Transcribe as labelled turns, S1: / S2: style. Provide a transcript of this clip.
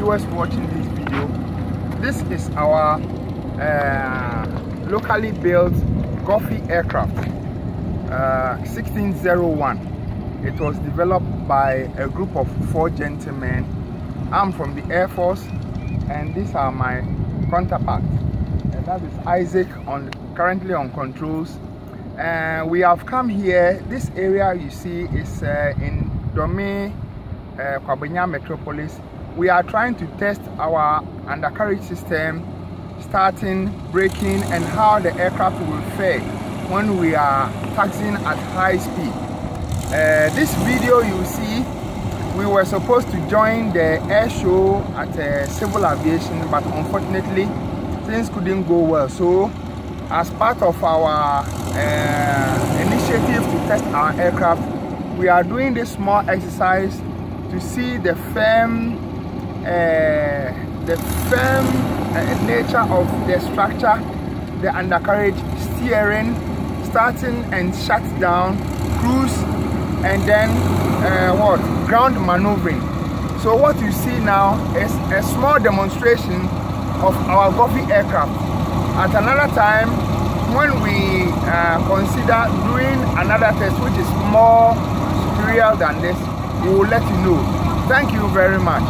S1: viewers watching this video. This is our locally built GOHFI Aircraft 1601. It was developed by a group of 4 gentlemen. I'm from the Air Force, and these are my counterparts. And that is Isaac, currently on controls. We have come here. This area you see is in Dome, Kwabenya Metropolis. We are trying to test our undercarriage system, starting, braking, and how the aircraft will fare when we are taxiing at high speed. This video you see, we were supposed to join the air show at Civil Aviation, but unfortunately things couldn't go well. So as part of our initiative to test our aircraft, we are doing this small exercise to see the firm nature of the structure, the undercarriage, steering, starting and shut down, cruise, and then ground maneuvering. So what you see now is a small demonstration of our GOHFI aircraft. At another time, when we consider doing another test which is more superior than this, we will let you know. Thank you very much.